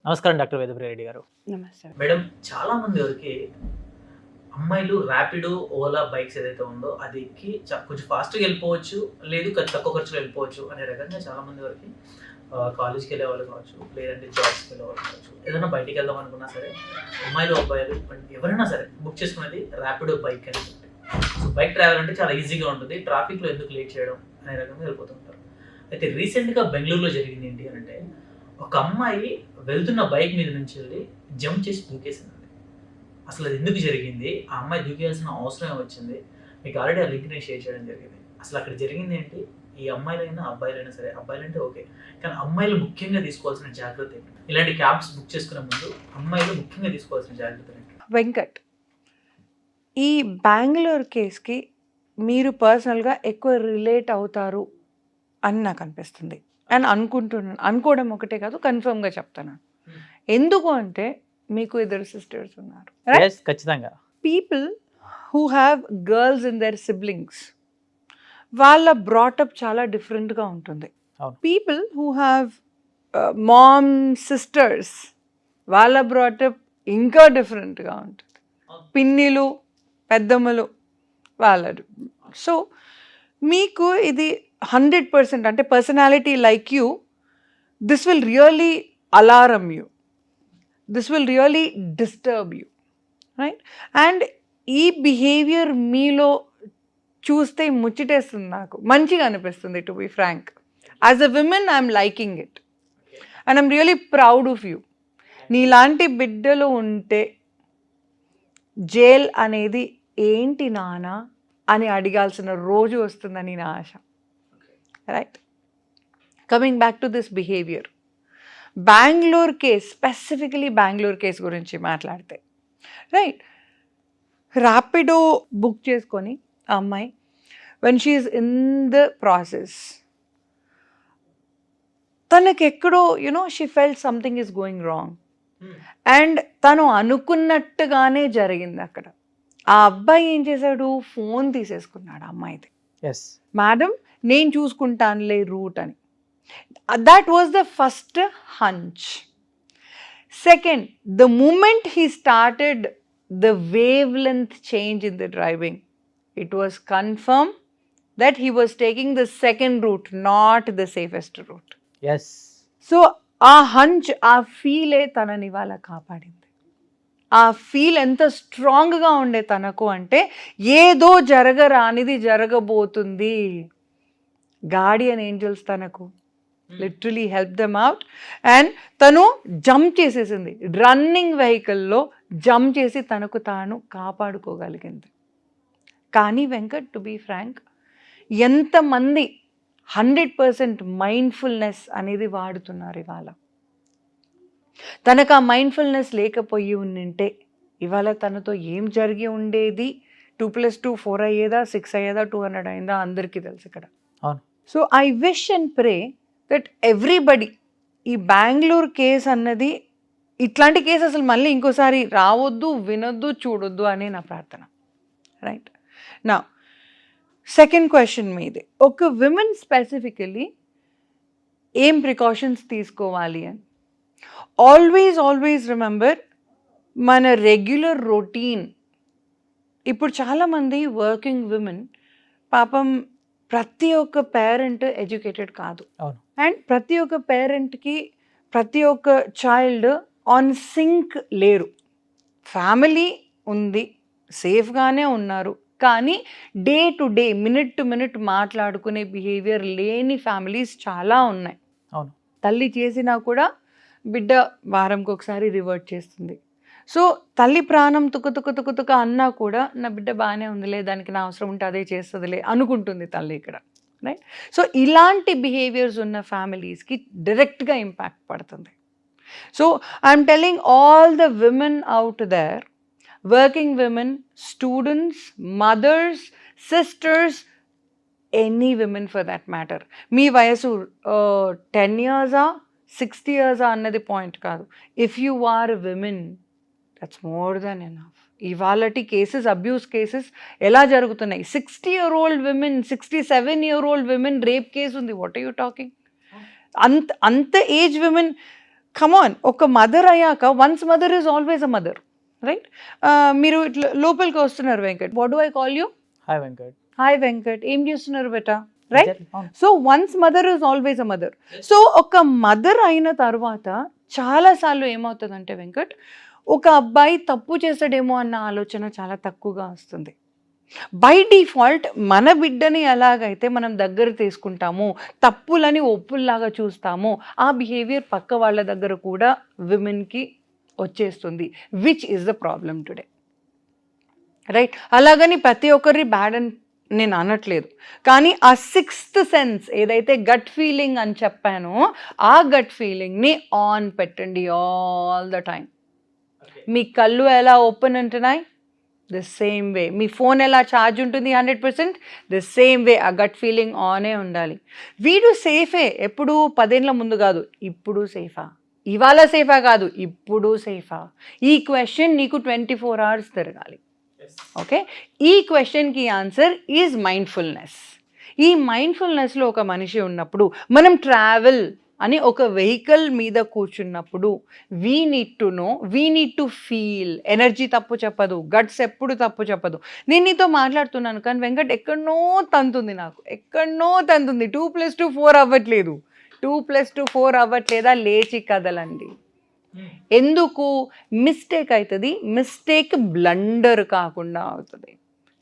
నమస్కారం డాక్టర్ వేదప్రియారెడ్డి గారు. నమస్తే. మేడం, చాలా మంది వరకి అమ్మాయిలు ర్యాపిడో, ఓలా బైక్స్ ఏదైతే ఉందో అది ఎక్కి కొంచెం ఫాస్ట్‌గా వెళ్ళిపోవచ్చు. లేదు తక్కువ ఖర్చులో వెళ్ళిపోవచ్చు అనే రకంగా చాలా మంది వరకి కాలేజ్‌కి వెళ్ళేవాళ్ళు కావచ్చు, లేదంటే జాబ్స్‌కి వెళ్ళేవాళ్ళు కావచ్చు. ఏదైనా బయటికి వెళ్దాం అనుకున్నా సరే అమ్మాయిలు, అబ్బాయిలు ఎవరైనా సరే బుక్ చేసుకునేది ర్యాపిడో బైక్ అని చెప్పి. సో బైక్ ట్రావెల్ అంటే చాలా ఈజీగా ఉంటుంది. ట్రాఫిక్‌లో ఎందుకు లేట్ చేయడం అనే రకంగా వెళ్ళిపోతుంటారు. అయితే రీసెంట్‌గా బెంగుళూరులో జరిగింది ఏంటి అనంటే, ఒక అమ్మాయి వెళ్తున్న బైక్ మీద నుంచి వెళ్ళి జంప్ చేసి దూకేసిందండి. అసలు అది ఎందుకు జరిగింది? ఆ అమ్మాయి దూకేయాల్సిన అవసరం వచ్చింది? మీకు ఆల్రెడీ ఆ లింక్ నేను షేర్ చేయడం జరిగింది. అసలు అక్కడ జరిగింది ఏంటి? ఈ అమ్మాయిలైనా, అబ్బాయిలైనా సరే, అబ్బాయిలంటే ఓకే. కానీ అమ్మాయిలు ముఖ్యంగా తీసుకోవాల్సిన జాగ్రత్త ఏంటి? ఇలాంటి క్యాబ్స్ బుక్ చేసుకునే ముందు అమ్మాయిలు ముఖ్యంగా తీసుకోవాల్సిన జాగ్రత్తలు ఏంటి? వెంకట్, ఈ బెంగుళూరు కేస్కి మీరు పర్సనల్గా ఎక్కువ రిలేట్ అవుతారు అని నాకు అనిపిస్తుంది. అండ్ అనుకోవడం ఒకటే కాదు, కన్ఫర్మ్గా చెప్తాను. ఎందుకు అంటే మీకు ఇద్దరు సిస్టర్స్ ఉన్నారు. Yes, ఖచ్చితంగా. People who have girls in their siblings, వాళ్ళ బ్రాటప్ చాలా డిఫరెంట్గా ఉంటుంది. అవును. People who have mom sisters, వాళ్ళ బ్రాటప్ ఇంకా డిఫరెంట్గా ఉంటుంది. పిన్నిలు, పెద్దమ్మలు వాళ్ళది. సో మీకు ఇది 100% అంటే personality like you, this will really alarm you, this will really disturb you, right? And ఈ బిహేవియర్ మీలో చూస్తే ముచ్చటేస్తుంది, నాకు మంచిగా అనిపిస్తుంది. To be frank, as a women I'm liking it and I'm really proud of you. నీలాంటి బిడ్డలు ఉంటే జైల్ అనేది ఏంటి నానా అని అడగాల్సిన రోజు వస్తుందని నా ఆశ. Right, coming back to this behaviour, Bengaluru case, specifically Bengaluru case గురించి మాట్లాడితే, రైట్, ర్యాపిడో బుక్ చేసుకొని ఆ అమ్మాయి when she is in the process, తనకెక్కడో she felt something is going wrong and తను అనుకున్నట్టుగానే జరిగింది అక్కడ. ఆ అబ్బాయి ఏం చేశాడు? ఫోన్ తీసేసుకున్నాడు ఆ అమ్మాయిది. ఎస్ మేడం, నేను చూసుకుంటానులే రూట్ అని. That was the first hunch. Second, the moment he started the wavelength change in the driving, it was confirm that he was taking the second route, not the safest route. Yes so uh hunch, ఆ ఫీలే తనని వాళ్ళ కాపాడింది. ఆ feel ఎంత స్ట్రాంగ్గా ఉండే తనకు అంటే, ఏదో జరగరానిది జరగబోతుంది. గార్డియన్ ఏంజల్స్ తనకు literally help them out and తను జంప్ చేసేసింది. రన్నింగ్ వెహికల్లో జంప్ చేసి తనకు తాను కాపాడుకోగలిగింది. కానీ వెంకట్, టు బీ ఫ్రాంక్, ఎంతమంది 100% మైండ్ఫుల్నెస్ అనేది వాడుతున్నారు ఇవాళ? తనకు ఆ మైండ్ఫుల్నెస్ లేకపోయి ఉండింటే ఇవాళ తనతో ఏం జరిగి ఉండేది? 2+2 4 అయ్యేదా, 6 అయ్యేదా, 200 అయిందా? అందరికీ తెలుసు ఇక్కడ. అవును. So I wish and pray that everybody, ఈ బెంగళూరు కేసు అన్నది, ఇట్లాంటి కేసు అసలు మళ్ళీ ఇంకోసారి రావద్దు, వినొద్దు, చూడొద్దు అనే నా ప్రార్థన. రైట్ నా సెకండ్ క్వశ్చన్ మీదే, ఒక విమెన్ స్పెసిఫికలీ ఏం ప్రికాషన్స్ తీసుకోవాలి అని. ఆల్వేస్ రిమెంబర్ మన రెగ్యులర్ రొటీన్. ఇప్పుడు చాలామంది వర్కింగ్ విమెన్, పాపం ప్రతి ఒక్క పేరెంట్ ఎడ్యుకేటెడ్ కాదు. అవును. అండ్ ప్రతి ఒక్క పేరెంట్కి ప్రతి ఒక్క చైల్డ్ ఆన్ సింక్ లేరు. ఫ్యామిలీ ఉంది, సేఫ్గానే ఉన్నారు, కానీ day to day, minute to minute మాట్లాడుకునే బిహేవియర్ లేని ఫ్యామిలీస్ చాలా ఉన్నాయి. అవును. తల్లి చేసినా కూడా బిడ్డ వారంకి ఒకసారి రివర్ట్ చేస్తుంది. సో తల్లి ప్రాణం తుక అన్నా కూడా నా బిడ్డ బాగానే ఉందిలే, దానికి నా అవసరం ఉంటే అదే చేస్తుందిలే అనుకుంటుంది తల్లి ఇక్కడ. రైట్, సో ఇలాంటి బిహేవియర్స్ ఉన్న ఫ్యామిలీస్కి డైరెక్ట్గా ఇంపాక్ట్ పడుతుంది. So I'm telling all the women out there, working women, students, mothers, sisters, any women for that matter. మీ వయసు 10 years 60 years అన్నది పాయింట్ కాదు. If you are women, that's more than enough. ఇవాళటి cases, abuse cases ఎలా జరుగుతున్నాయి? 60-year-old women, 67-year-old women rape case ఉంది. What are you talking? అంత age women come on, ఒక మదర్ అయ్యాక once mother is always a mother, right? మీరు ఇట్లా లోపలికి వస్తున్నారు Venkat, what do I call you? Hi Venkat. Hi Venkat, ఏం చేస్తున్నారు బేటా, రైట్? అవును. So once mother is always a mother. So ఒక మదర్ అయిన తర్వాత చాలాసార్లు ఏమవుతుందంటే వెంకట్, ఒక అబ్బాయి తప్పు చేస్తాడేమో అన్న ఆలోచన చాలా తక్కువగా వస్తుంది. బై డిఫాల్ట్ మన బిడ్డని ఎలాగైతే మనం దగ్గర తీసుకుంటామో, తప్పులని ఒప్పుల్లాగా చూస్తామో, ఆ బిహేవియర్ పక్క వాళ్ళ దగ్గర కూడా విమెన్కి వచ్చేస్తుంది, which is the problem today, right? అలాగని ప్రతి ఒక్కరి బ్యాడ్ అని నేను అనట్లేదు, కానీ ఆ సిక్స్త్ సెన్స్ ఏదైతే గట్ ఫీలింగ్ అని చెప్పానో, ఆ గట్ ఫీలింగ్ని ఆన్ పెట్టండి ఆల్ ద టైమ్. మీ కళ్ళు ఎలా ఓపెన్ ఉంటున్నాయి, the same way. Me phone ఎలా ఛార్జ్ ఉంటుంది 100%, ద సేమ్ వే ఆ గట్ ఫీలింగ్ ఆనే ఉండాలి. వీడు సేఫే, ఎప్పుడు 10 ఏళ్ళ ముందు కాదు, ఇప్పుడు సేఫా, ఇవాళ సేఫా కాదు, ఇప్పుడు సేఫా. ఈ క్వశ్చన్ నీకు 24 hours తిరగాలి, ఓకే? ఈ క్వశ్చన్కి ఆన్సర్ ఈజ్ మైండ్ఫుల్నెస్. ఈ మైండ్ఫుల్నెస్లో ఒక మనిషి ఉన్నప్పుడు, మనం ట్రావెల్ అని ఒక వెహికల్ మీద కూర్చున్నప్పుడు, we need to know, we need to feel. Energy తప్పు చెప్పదు, గట్స్ ఎప్పుడు తప్పు చెప్పదు. నేను నీతో మాట్లాడుతున్నాను కానీ వెంకట్ ఎక్కడనో తంతుంది, నాకు ఎక్కడనో తంతుంది. 2+2 4 అవ్వట్లేదు, 2+2 4 అవ్వట్లేదా? లేచి కదలండి. ఎందుకు? మిస్టేక్ అవుతుంది, మిస్టేక్ బ్లండర్ కాకుండా అవుతుంది.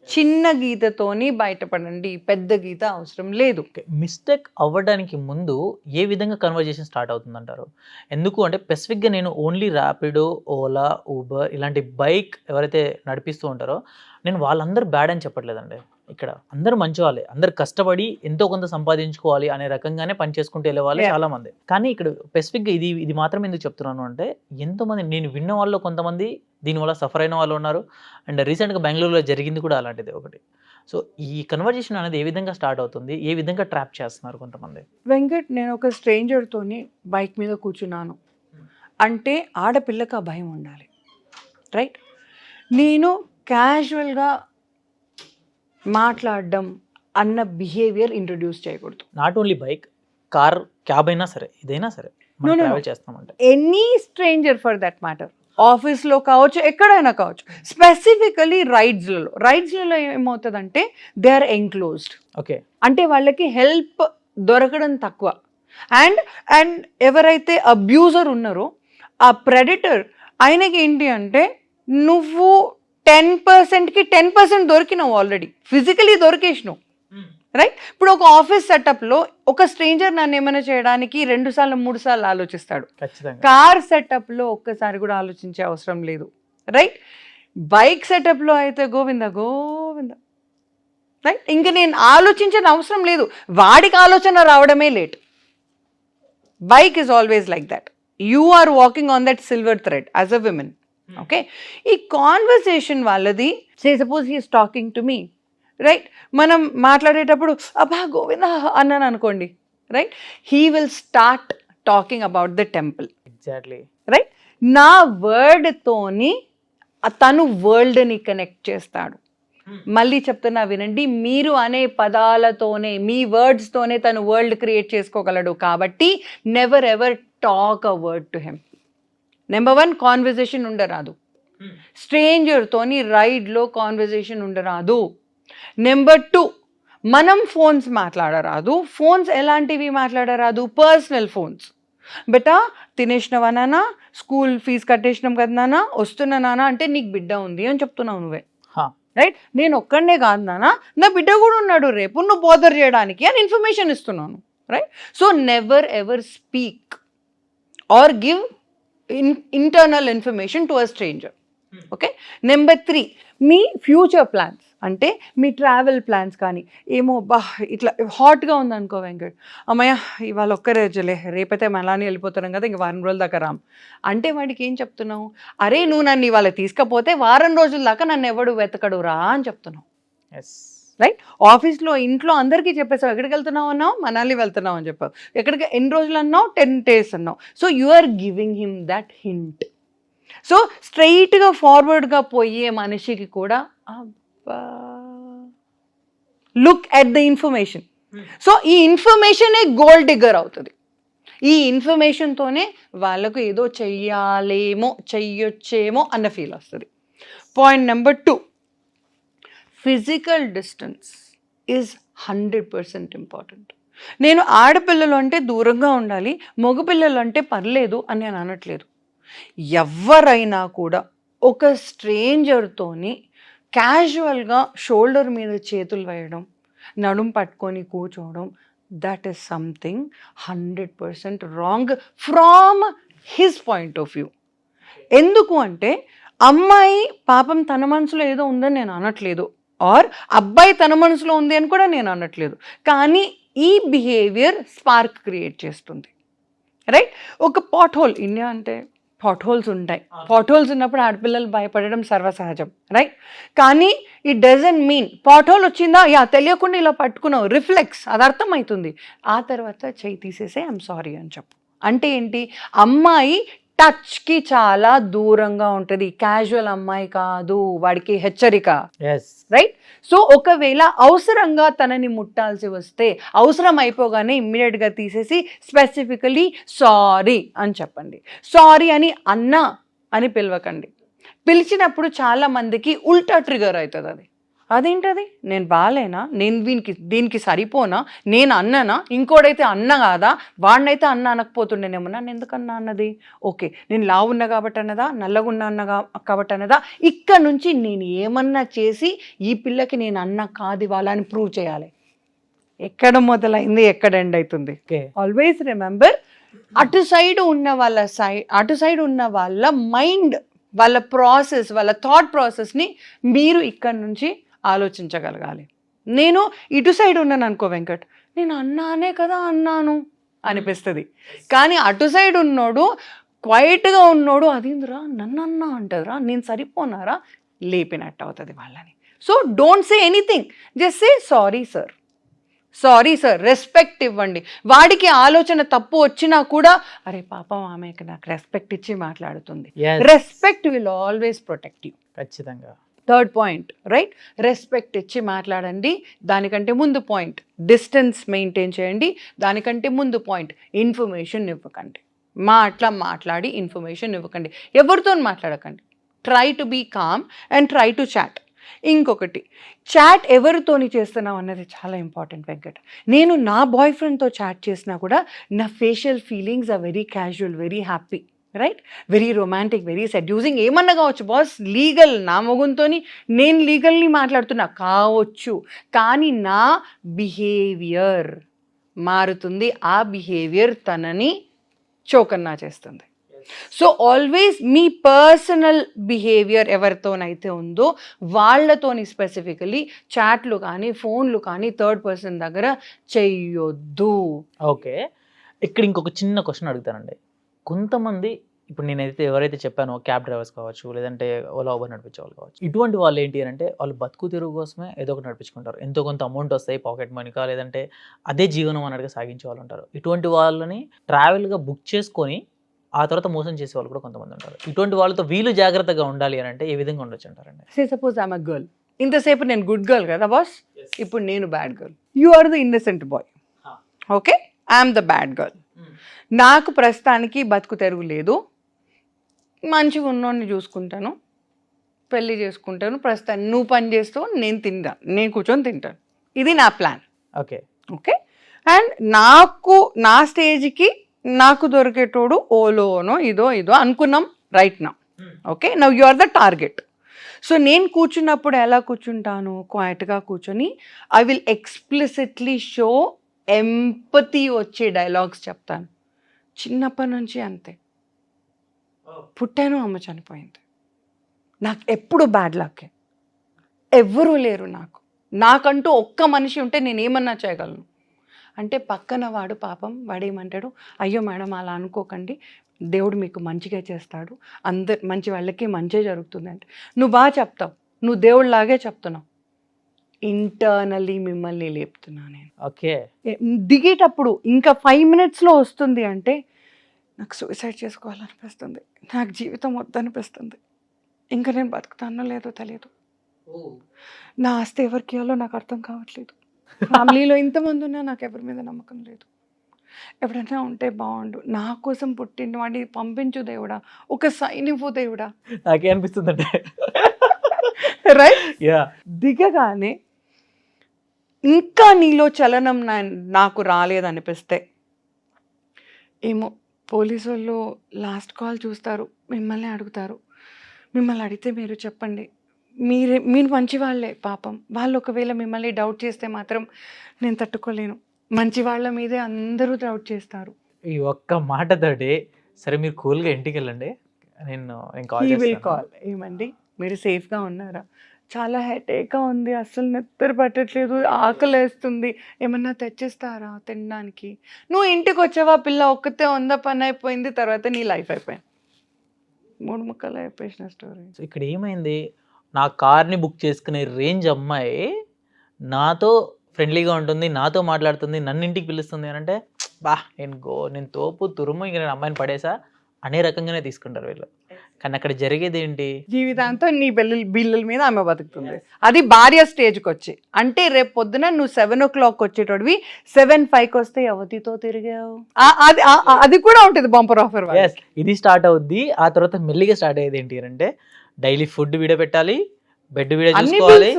చిన్న గీతతోని బయటపడండి, పెద్ద గీత అవసరం లేదు. మిస్టేక్ అవ్వడానికి ముందు ఏ విధంగా కన్వర్జేషన్ స్టార్ట్ అవుతుందంటారు? ఎందుకు అంటే స్పెసిఫిక్గా నేను ఓన్లీ ర్యాపిడో, ఓలా, ఊబర్ ఇలాంటి బైక్ ఎవరైతే నడిపిస్తూ ఉంటారో నేను వాళ్ళందరూ బ్యాడ్ అని చెప్పట్లేదండి. ఇక్కడ అందరూ మంచి వాళ్ళే, అందరు కష్టపడి ఎంతో కొంత సంపాదించుకోవాలి అనే రకంగానే పని చేసుకుంటూ వెళ్ళే వాళ్ళే చాలా మంది. కానీ ఇక్కడ స్పెసిఫిక్గా ఇది మాత్రం ఎందుకు చెప్తున్నాను అంటే, ఎంతోమంది నేను విన్న వాళ్ళు కొంతమంది దీనివల్ల సఫర్ అయిన వాళ్ళు ఉన్నారు. అండ్ రీసెంట్గా బెంగళూరులో జరిగింది కూడా అలాంటిది ఒకటి. సో ఈ కన్వర్జేషన్ అనేది ఏ విధంగా స్టార్ట్ అవుతుంది, ఏ విధంగా ట్రాప్ చేస్తున్నారు కొంతమంది? వెంకట్, నేను ఒక స్ట్రేంజర్తోని బైక్ మీద కూర్చున్నాను అంటే ఆడపిల్లకి ఆ భయం ఉండాలి, రైట్? నేను క్యాజువల్గా మాట్లాడడం అన్న బిహేవియర్ ఇంట్రడ్యూస్ చేయకూడదు. Not only bike, car, cab అయినా సరే, ఇదైనా సరే మనం ట్రావెల్ చేస్తామంటే any stranger for that matter, ఆఫీస్లో కావచ్చు, ఎక్కడైనా కావచ్చు. స్పెసిఫికలీ రైడ్స్లలో ఏమవుతుందంటే దే ఆర్ ఎంక్లోజ్డ్, ఓకే? అంటే వాళ్ళకి హెల్ప్ దొరకడం తక్కువ. అండ్ ఎవరైతే అబ్యూజర్ ఉన్నారో ఆ ప్రెడిటర్, ఆయనకి ఏంటి అంటే నువ్వు 10%కి 10% దొరికినావు, ఆల్రెడీ ఫిజికలీ దొరికేసినావు, రైట్? ఇప్పుడు ఒక ఆఫీస్ సెటప్లో ఒక స్ట్రేంజర్ నన్ను ఏమైనా చేయడానికి 2 సార్లు 3 సార్లు ఆలోచిస్తాడు. కార్ సెటప్లో ఒక్కసారి కూడా ఆలోచించే అవసరం లేదు, రైట్? బైక్ సెటప్లో అయితే గోవింద గోవింద, రైట్? ఇంకా నేను ఆలోచించిన అవసరం లేదు, వాడికి ఆలోచన రావడమే late. Bike is always like that. You are walking on that silver thread as a women, okay? ఈ కాన్వర్సేషన్ వాళ్ళది, say suppose he is talking to me, right? మనం మాట్లాడేటప్పుడు అబ్బా గోవింద అన్నాను అనుకోండి, right? He will start talking about the temple, exactly, right? నా వర్డ్తోని తను వరల్డ్ని కనెక్ట్ చేస్తాడు. మళ్ళీ చెప్తున్నా వినండి, మీరు అనే పదాలతోనే, మీ వర్డ్స్తోనే తను వరల్డ్ క్రియేట్ చేసుకోగలడు. కాబట్టి never ever talk a word to him. Number 1, conversation ఉండరాదు. స్ట్రేంజర్తోని రైడ్లో కాన్వర్జేషన్ ఉండరాదు. నెంబర్ 2, మనం ఫోన్స్ మాట్లాడరాదు. ఫోన్స్ ఎలాంటివి మాట్లాడరాదు? Personal phones. బెటా తినేసినవా నాన్న, స్కూల్ ఫీజు కట్టేసినాం కదా నాన్న, వస్తున్నా నాన్న అంటే నీకు బిడ్డ ఉంది అని చెప్తున్నావు నువ్వే, రైట్? నేను ఒక్కడనే కాదు నాన్న, నా బిడ్డ కూడా ఉన్నాడు రేపు, నువ్వు బోదర్ చేయడానికి అని ఇన్ఫర్మేషన్ ఇస్తున్నాను, right? So never ever speak or give internal information to a stranger, okay? Number 3, me future plans, అంటే మీ ట్రావెల్ ప్లాన్స్ కానీ ఏమో బా ఇట్లా హాట్గా ఉందనుకో వెంకట్, అమ్మయ్య ఇవాళ ఒక్కరోజులే, రేపైతే మళ్ళానే వెళ్ళిపోతున్నాం కదా, ఇంక 1 రోజుల దాకా రాం అంటే వాడికి ఏం చెప్తున్నావు? అరే నువ్వు నన్ను ఇవాళ తీసుకపోతే 1 వారం రోజుల దాకా నన్ను ఎవడు వెతకడు రా అని చెప్తున్నావు, రైట్? ఆఫీస్లో, ఇంట్లో అందరికీ చెప్పేసావు, ఎక్కడికి వెళ్తున్నావు అన్నావు, మనాలి వెళ్తున్నావు అని చెప్పావు, ఎక్కడికి ఎన్ని రోజులు అన్నావు, 10 days అన్నావు. So you are giving him that hint. సో స్ట్రైట్గా ఫార్వర్డ్గా పోయే మనిషికి కూడా look at the information. So ఈ ఇన్ఫర్మేషనే గోల్డ్ డిగ్గర్ అవుతుంది. ఈ ఇన్ఫర్మేషన్తోనే వాళ్ళకు ఏదో చెయ్యొచ్చేమో అన్న ఫీల్ వస్తుంది. Point number 2, physical distance is 100% important. నేను ఆడపిల్లలు అంటే దూరంగా ఉండాలి, మగపిల్లలు అంటే పర్లేదు అని నేను అనట్లేదు. ఎవరైనా కూడా ఒక స్ట్రేంజర్తోని క్యాజువల్గా షోల్డర్ మీద చేతులు వేయడం, నడుం పట్టుకొని కూర్చోవడం, that is something 100% wrong from his point of view. ఎందుకు అంటే అమ్మాయి పాపం తన మనసులో ఏదో ఉందని నేను అనట్లేదు, ఆర్ అబ్బాయి తన మనసులో ఉంది అని కూడా నేను అనట్లేదు. కానీ ఈ బిహేవియర్ స్పార్క్ క్రియేట్ చేస్తుంది, రైట్? ఒక పాట్ హోల్, ఇండియా అంటే పాట్ హోల్స్ ఉంటాయి. పాట్ హోల్స్ ఉన్నప్పుడు ఆడపిల్లలు భయపడడం సర్వసహజం, రైట్? కానీ it doesn't mean pothole వచ్చిందా, తెలియకుండా ఇలా పట్టుకున్నావు, రిఫ్లెక్స్, అది అర్థమవుతుంది. ఆ తర్వాత చెయ్యి తీసేసే ఐఎమ్ సారీ అని చెప్పు. అంటే ఏంటి, అమ్మాయి టచ్కి చాలా దూరంగా ఉంటుంది, క్యాజువల్ అమ్మాయి కాదు, వాడికి హెచ్చరిక, రైట్? సో ఒకవేళ అవసరంగా తనని ముట్టాల్సి వస్తే అవసరం అయిపోగానే ఇమ్మీడియట్గా తీసేసి స్పెసిఫికలీ సారీ అని చెప్పండి. సారీ అని అన్నా అని పిలవకండి. పిలిచినప్పుడు చాలా మందికి ఉల్టా ట్రిగర్ అవుతుంది. అది అదేంటది, నేను బాలేనా, నేను దీనికి సరిపోనా, నేను అన్ననా, ఇంకోడైతే అన్న కాదా, వాడినైతే అన్న అనకపోతుండేనేమో, నన్ను ఎందుకన్నా అన్నది, ఓకే నేను లావు ఉన్నా కాబట్టి అన్నదా, నల్లగున్నా అన్నగా కాబట్టి అన్నదా, ఇక్కడ నుంచి నేను ఏమన్నా చేసి ఈ పిల్లకి నేను అన్న కాదు ఇవాళ అని ప్రూవ్ చేయాలి. ఎక్కడ మొదలైంది ఎక్కడ ఎండ్ అవుతుంది. ఆల్వేస్ రిమెంబర్, అటు సైడ్ ఉన్న వాళ్ళ మైండ్, వాళ్ళ ప్రాసెస్, వాళ్ళ థాట్ ప్రాసెస్ని మీరు ఇక్కడ నుంచి ఆలోచించగలగాలి. నేను ఇటు సైడ్ ఉన్నాను అనుకో వెంకట్, నేను అన్నానే కదా అన్నాను అనిపిస్తుంది. కానీ అటు సైడ్ ఉన్నోడు, క్వైట్గా ఉన్నోడు, అదేందిరా నన్ను అన్నా అంటదిరా, నేను సరిపోనారా, లేపినట్టు అవుతుంది వాళ్ళని. So don't say anything, just say sorry sir, respect ఇవ్వండి. వాడికి ఆలోచన తప్పు వచ్చినా కూడా, అరే పాపం ఆమెకి నాకు రెస్పెక్ట్ ఇచ్చి మాట్లాడుతుంది, respect will always protect you. ఖచ్చితంగా. 3rd point, right? రెస్పెక్ట్ ఇచ్చి మాట్లాడండి. దానికంటే ముందు పాయింట్, డిస్టెన్స్ మెయింటైన్ చేయండి. దానికంటే ముందు పాయింట్, ఇన్ఫర్మేషన్ ఇవ్వకండి. మాట్లాడి ఇన్ఫర్మేషన్ ఇవ్వకండి. ఎవరితో మాట్లాడకండి. Try to be calm and try to chat. ఇంకొకటి, చాట్ ఎవరితోని చేస్తున్నావు అన్నది చాలా ఇంపార్టెంట్ వెంకట్. నేను నా బాయ్ ఫ్రెండ్తో చాట్ చేసినా కూడా నా facial feelings are very casual, very happy, right? Very romantic, very seducing, ఏమన్నా కావచ్చు బాస్. లీగల్, నా మొగుంతో నేను లీగల్ని మాట్లాడుతున్నా కావచ్చు, కానీ నా బిహేవియర్ మారుతుంది. ఆ బిహేవియర్ తనని చోకన్నా చేస్తుంది. సో ఆల్వేస్ మీ పర్సనల్ బిహేవియర్ ఎవరితోనైతే ఉందో వాళ్ళతోని స్పెసిఫికలీ చాట్లు కానీ ఫోన్లు కానీ 3rd person దగ్గర చెయ్యొద్దు. ఓకే, ఇక్కడ ఇంకొక చిన్న క్వశ్చన్ అడుగుతానండి. కొంతమంది, ఇప్పుడు నేనైతే ఎవరైతే చెప్పానో క్యాబ్ డ్రైవర్స్ కావచ్చు, లేదంటే ఓలా ఊబర్ నడిపించే వాళ్ళు కావచ్చు, ఇటువంటి వాళ్ళు ఏంటి అని అంటే వాళ్ళు బతుకు తెరుగు కోసమే ఏదో ఒకటి నడిపించుకుంటారు. ఎంతో కొంత అమౌంట్ వస్తాయి పాకెట్ మనీకా, లేదంటే అదే జీవనం అన్నట్టుగా సాగించే వాళ్ళు ఉంటారు. ఇటువంటి వాళ్ళని ట్రావెల్గా బుక్ చేసుకొని ఆ తర్వాత మోసం చేసే వాళ్ళు కూడా కొంతమంది ఉంటారు. ఇటువంటి వాళ్ళతో వీళ్ళు జాగ్రత్తగా ఉండాలి అని అంటే ఏ విధంగా ఉండొచ్చు అంటారండి? సపోజ్ ఐఎమ్ అ గర్ల్, ఇంతసేపు నేను గుడ్ గర్ల్ కదా బాస్, ఇప్పుడు నేను bad girl, you are the innocent boy, okay? I'm the bad girl. నాకు ప్రస్తుతానికి బతుకు తెరుగు లేదు, మంచిగా ఉన్నోడిని చూసుకుంటాను, పెళ్ళి చేసుకుంటాను, ప్రస్తుతాన్ని నువ్వు పని చేస్తూ నేను కూర్చొని తింటాను, ఇది నా ప్లాన్. ఓకే, అండ్ నా స్టేజ్కి నాకు దొరికేటోడు ఓలోనో ఇదో అనుకున్నాం రైట్ నా. Okay, now you are the target. So నేను కూర్చున్నప్పుడు ఎలా కూర్చుంటాను, క్వైట్గా కూర్చొని I will explicitly show empathy వచ్చే డైలాగ్స్ చెప్తాను. చిన్నప్పటి నుంచి అంతే, పుట్టాను అమ్మ చనిపోయింది, నాకు ఎప్పుడు బ్యాడ్ లక్, ఎవ్వరూ లేరు నాకంటూ ఒక్క మనిషి ఉంటే నేను ఏమన్నా చేయగలను అంటే పక్కన వాడు పాపం వాడేమంటాడు, అయ్యో మేడం అలా అనుకోకండి, దేవుడు మీకు మంచిగా చేస్తాడు, మంచి వాళ్ళకి మంచి జరుగుతుంది అంటే నువ్వు బాగా చెప్తావు, నువ్వు దేవుడిలాగే చెప్తున్నావు, ఇంటర్నల్లీ మిమ్మల్ని లేపుతున్నా నేను. ఓకే, దిగేటప్పుడు ఇంకా 5 minutesలో వస్తుంది అంటే నాకు సూసైడ్ చేసుకోవాలనిపిస్తుంది, నాకు జీవితం వద్దనిపిస్తుంది, ఇంకా నేను బతుకుతానో లేదో తెలియదు, నా ఆస్తి ఎవరికి ఇవ్వాలో నాకు అర్థం కావట్లేదు, ఫ్యామిలీలో ఇంతమంది ఉన్నా నాకు ఎవరి మీద నమ్మకం లేదు, ఎప్పుడైనా ఉంటే బాగుండు, నా కోసం పుట్టిన వాడిని పంపించు దేవుడా, ఒక సైన్ ఇవ్వు దేవుడా. నాకే అనిపిస్తుందంటే రైట్. యా దిగగానే ఇంకా నీలో చలనం నాకు రాలేదనిపిస్తే, ఏమో పోలీసు వాళ్ళు లాస్ట్ కాల్ చూస్తారు, మిమ్మల్ని అడుగుతారు. మిమ్మల్ని అడిగితే మీరు చెప్పండి, మీరు మంచి వాళ్ళే పాపం. వాళ్ళు ఒకవేళ మిమ్మల్ని డౌట్ చేస్తే మాత్రం నేను తట్టుకోలేను. మంచి వాళ్ళ మీదే అందరూ డౌట్ చేస్తారు. ఈ ఒక్క మాటతోటి సరే మీరు కూల్గా ఇంటికి వెళ్ళండి, నేను కాల్ He will చేస్తాను. call. ఏమండి మీరు సేఫ్గా ఉన్నారా, చాలా హెడేక్గా ఉంది, అస్సలు నిద్ర పట్టట్లేదు, ఆకలేస్తుంది, ఏమన్నా తెచ్చిస్తారా తినడానికి. నువ్వు ఇంటికి వచ్చావా, పిల్ల ఒక్కతే ఉందా, పని అయిపోయింది, తర్వాత నీ లైఫ్ అయిపోయింది. 3 ముక్కలు అయిపోయిన స్టోరీ. సో ఇక్కడ ఏమైంది, నా కార్ని బుక్ చేసుకునే రేంజ్ అమ్మాయి నాతో ఫ్రెండ్లీగా ఉంటుంది, నాతో మాట్లాడుతుంది, నన్ను ఇంటికి పిలుస్తుంది అని అంటే బా నేను తోపు తురుము ఇంక నేను అమ్మాయిని పడేసా అనే రకంగానే తీసుకుంటారు వీళ్ళు. కానీ అక్కడ జరిగేది ఏంటి, జీవితాంతం నీ బిల్లుల మీద ఆమె బతుకుతుంది. అది భార్య స్టేజ్కి వచ్చి. అంటే రేపు పొద్దున నువ్వు 7 o'clock వచ్చేటోడివి 7:05 వస్తే ఎవరితో తిరిగావు, అది కూడా ఉంటుంది బంపర్ ఆఫర్. ఎస్ ఇది స్టార్ట్ అవుద్ది. ఆ తర్వాత మెల్లిగా స్టార్ట్ అయ్యేది ఏంటి అంటే డైలీ ఫుడ్ వీడియో పెట్టాలి, బెడ్ వీడియో చూసుకోవాలి,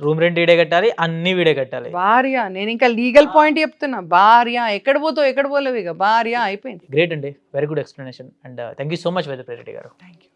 రూమ్ రెంట్ వీడియో కట్టాలి, అన్ని వీడియో కట్టాలి. భార్య, నేను ఇంకా లీగల్ పాయింట్ చెప్తున్నా, భార్య ఎక్కడ పోతావు ఎక్కడ పోలేవు, ఇక భార్య అయిపోయింది. గ్రేట్ అండి, very good explanation and thank you so much Vedapriya Reddy గారు. Thank you.